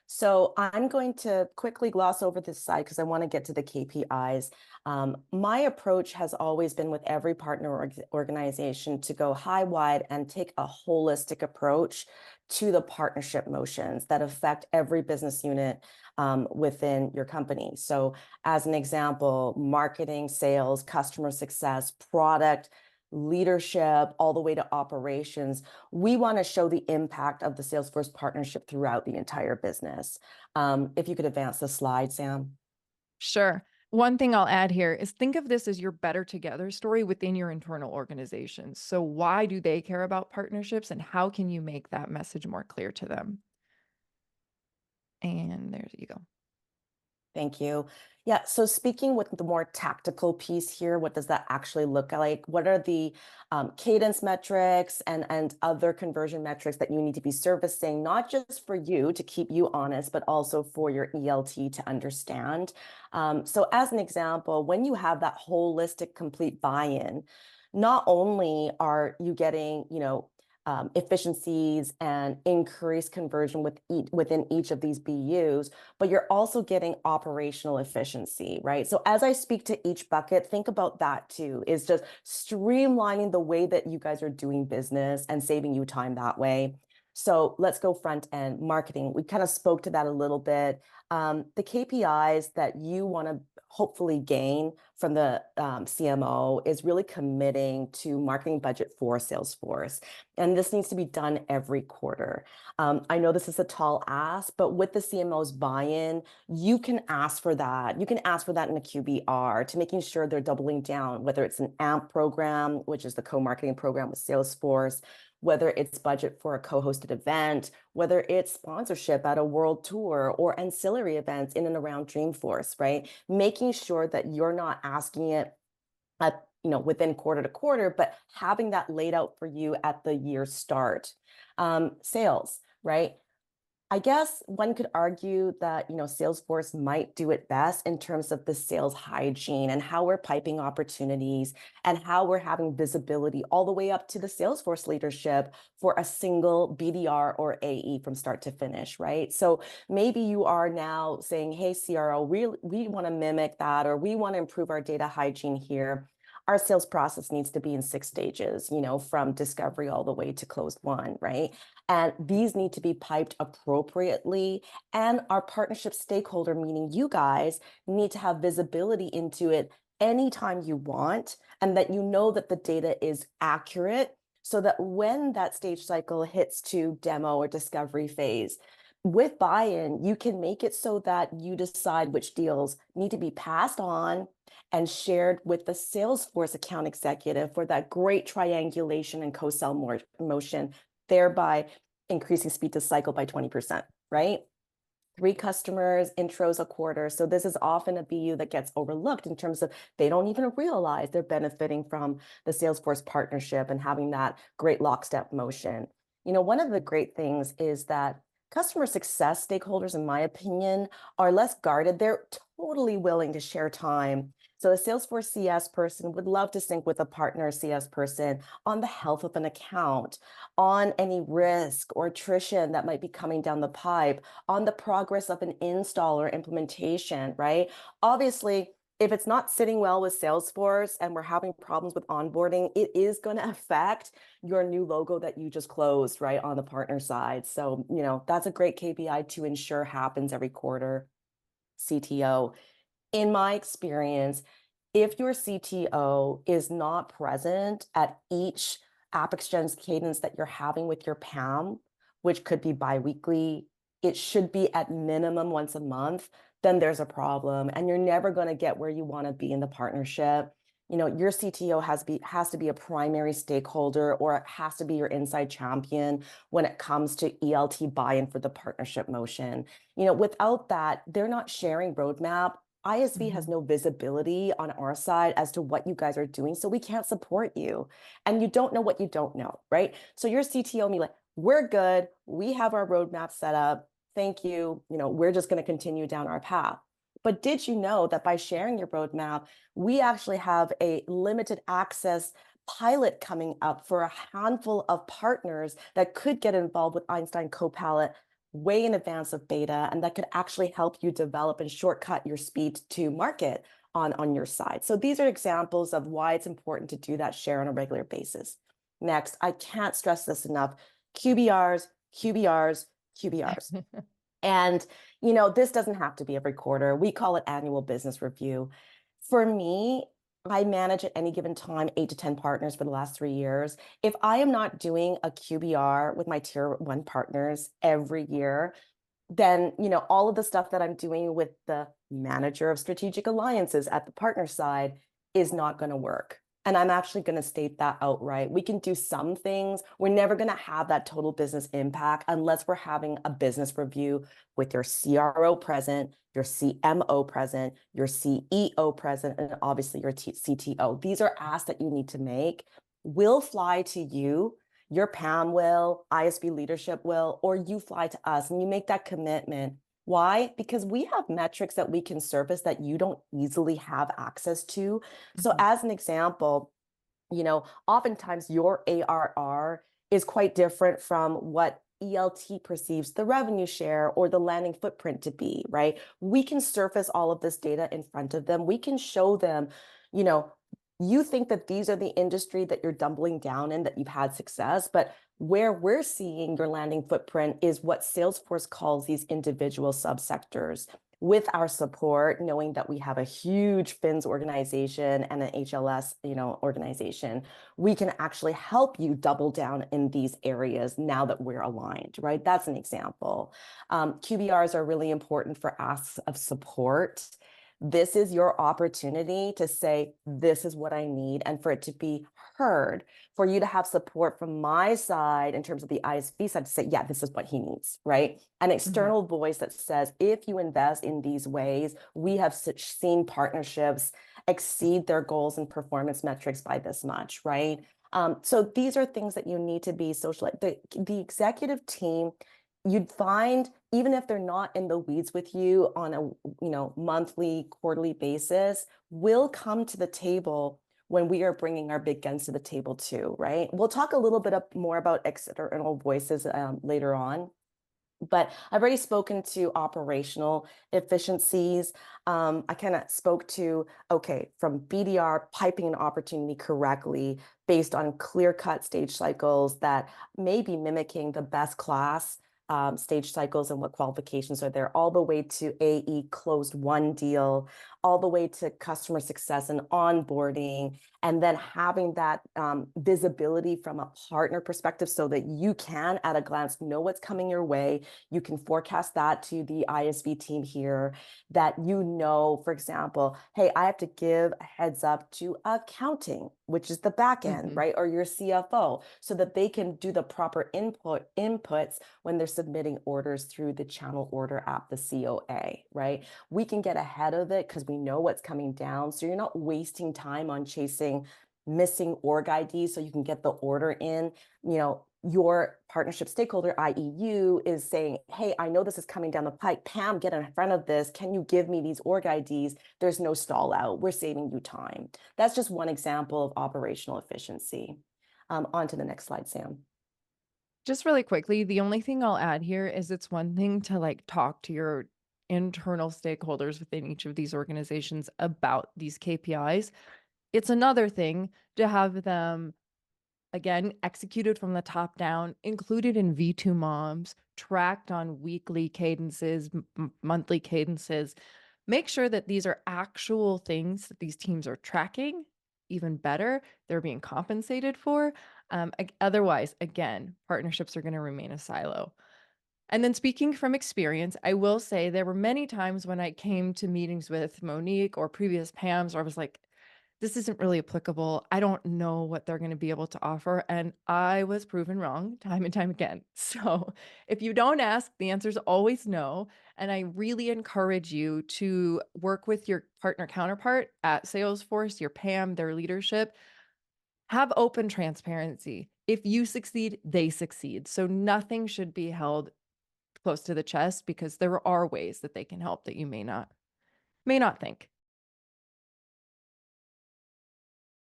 So I'm going to quickly gloss over this side because I want to get to the KPIs. My approach has always been with every partner organization to go high, wide, and take a holistic approach to the partnership motions that affect every business unit within your company. So as an example, marketing, sales, customer success, product, leadership, all the way to operations, we want to show the impact of the Salesforce partnership throughout the entire business. If you could advance the slide, Sam. Sure. One thing I'll add here is think of this as your better together story within your internal organizations. So, why do they care about partnerships and how can you make that message more clear to them? And there you go. Thank you. Yeah, so speaking with the more tactical piece here, what does that actually look like? What are the cadence metrics and other conversion metrics that you need to be servicing, not just for you to keep you honest, but also for your ELT to understand? So as an example, when you have that holistic, complete buy-in, not only are you getting, efficiencies and increased conversion within each of these BUs, but you're also getting operational efficiency, right? So as I speak to each bucket, think about that too, is just streamlining the way that you guys are doing business and saving you time that way. So let's go front end marketing. We kind of spoke to that a little bit. The KPIs that you want to hopefully gain from the CMO is really committing to marketing budget for Salesforce. And this needs to be done every quarter. I know this is a tall ask, but with the CMO's buy-in, you can ask for that. You can ask for that in a QBR to making sure they're doubling down, whether it's an AMP program, which is the co-marketing program with Salesforce, whether it's budget for a co-hosted event, whether it's sponsorship at a world tour or ancillary events in and around Dreamforce, right? Making sure that you're not asking it at, within quarter to quarter, but having that laid out for you at the year start. Sales, right? I guess one could argue that, Salesforce might do it best in terms of the sales hygiene and how we're piping opportunities and how we're having visibility all the way up to the Salesforce leadership for a single BDR or AE from start to finish, right? So maybe you are now saying, hey, CRO, we want to mimic that, or we want to improve our data hygiene here. Our sales process needs to be in 6 stages, from discovery all the way to closed one, right? And these need to be piped appropriately. And our partnership stakeholder, meaning you guys, need to have visibility into it anytime you want, and that you know that the data is accurate so that when that stage cycle hits to demo or discovery phase, with buy-in, you can make it so that you decide which deals need to be passed on and shared with the Salesforce account executive for that great triangulation and co-sell motion, thereby increasing speed to cycle by 20%, right? 3 customers, intros a quarter. So this is often a BU that gets overlooked in terms of they don't even realize they're benefiting from the Salesforce partnership and having that great lockstep motion. One of the great things is that customer success stakeholders, in my opinion, are less guarded. They're totally willing to share time. So a Salesforce CS person would love to sync with a partner CS person on the health of an account, on any risk or attrition that might be coming down the pipe, on the progress of an install or implementation, right? Obviously, if it's not sitting well with Salesforce and we're having problems with onboarding, it is going to affect your new logo that you just closed, right, on the partner side. So, that's a great KPI to ensure happens every quarter. CTO. In my experience, if your CTO is not present at each App Exchange cadence that you're having with your PAM, which could be biweekly, it should be at minimum once a month, then there's a problem. And you're never going to get where you want to be in the partnership. Your CTO has to be a primary stakeholder, or it has to be your inside champion when it comes to ELT buy-in for the partnership motion. Without that, they're not sharing roadmap. ISV has no visibility on our side as to what you guys are doing, so we can't support you. And you don't know what you don't know, right? So your CTO may like, we're good. We have our roadmap set up. Thank you. We're just going to continue down our path. But did you know that by sharing your roadmap, we actually have a limited access pilot coming up for a handful of partners that could get involved with Einstein Copilot way in advance of beta, and that could actually help you develop and shortcut your speed to market on your side. So these are examples of why it's important to do that share on a regular basis. Next, I can't stress this enough, QBRs, QBRs, QBRs. And, this doesn't have to be every quarter. We call it annual business review. For me, I manage at any given time 8 to 10 partners for the last 3 years. If I am not doing a QBR with my tier 1 partners every year, then all of the stuff that I'm doing with the manager of strategic alliances at the partner side is not going to work. And I'm actually going to state that outright. We can do some things. We're never going to have that total business impact unless we're having a business review with your CRO present, your CMO present, your CEO present, and obviously your CTO. These are asks that you need to make. We'll fly to you, your PAM will, ISB leadership will, or you fly to us and you make that commitment. Why? Because we have metrics that we can surface that you don't easily have access to. So Mhm. as an example, oftentimes your ARR is quite different from what ELT perceives the revenue share or the landing footprint to be, right? We can surface all of this data in front of them. We can show them, you know, you think that these are the industry that you're doubling down in, that you've had success, but where we're seeing your landing footprint is what Salesforce calls these individual subsectors. With our support, knowing that we have a huge FINS organization and an HLS, organization, we can actually help you double down in these areas now that we're aligned, right? That's an example. QBRs are really important for asks of support. This is your opportunity to say, this is what I need, and for it to be heard, for you to have support from my side in terms of the ISV side to say, yeah, this is what he needs, right? An Mhm. external voice that says, if you invest in these ways, we have seen partnerships exceed their goals and performance metrics by this much, right? So these are things that you need to be social. The executive team, you'd find, even if they're not in the weeds with you on a monthly, quarterly basis, will come to the table when we are bringing our big guns to the table too, right? We'll talk a little bit more about external voices later on. But I've already spoken to operational efficiencies. I kind of spoke to, okay, from BDR, piping an opportunity correctly based on clear-cut stage cycles that may be mimicking the best class stage cycles and what qualifications are there, all the way to AE closed one deal, all the way to customer success and onboarding, and then having that visibility from a partner perspective so that you can, at a glance, know what's coming your way. You can forecast that to the ISV team here, that for example, hey, I have to give a heads up to accounting, which is the back end, Mhm. right? Or your CFO, so that they can do the proper inputs when they're submitting orders through the channel order app, the COA, right? We can get ahead of it because we know what's coming down. So you're not wasting time on chasing missing org IDs so you can get the order in. Your partnership stakeholder, i.e. you, is saying, hey, I know this is coming down the pike. Pam, get in front of this. Can you give me these org IDs? There's no stall out. We're saving you time. That's just one example of operational efficiency. On to the next slide, Sam. Just really quickly, the only thing I'll add here is it's one thing to talk to your internal stakeholders within each of these organizations about these KPIs. It's another thing to have them, again, executed from the top down, included in V2 moms, tracked on weekly cadences, monthly cadences. Make sure that these are actual things that these teams are tracking. Even better, they're being compensated for. Otherwise, again, partnerships are going to remain a silo. And then speaking from experience, I will say there were many times when I came to meetings with Monique or previous PAMs where I was like, this isn't really applicable. I don't know what they're going to be able to offer. And I was proven wrong time and time again. So if you don't ask, the answer is always no. And I really encourage you to work with your partner counterpart at Salesforce, your PAM, their leadership. Have open transparency. If you succeed, they succeed. So nothing should be held close to the chest because there are ways that they can help that you may not think.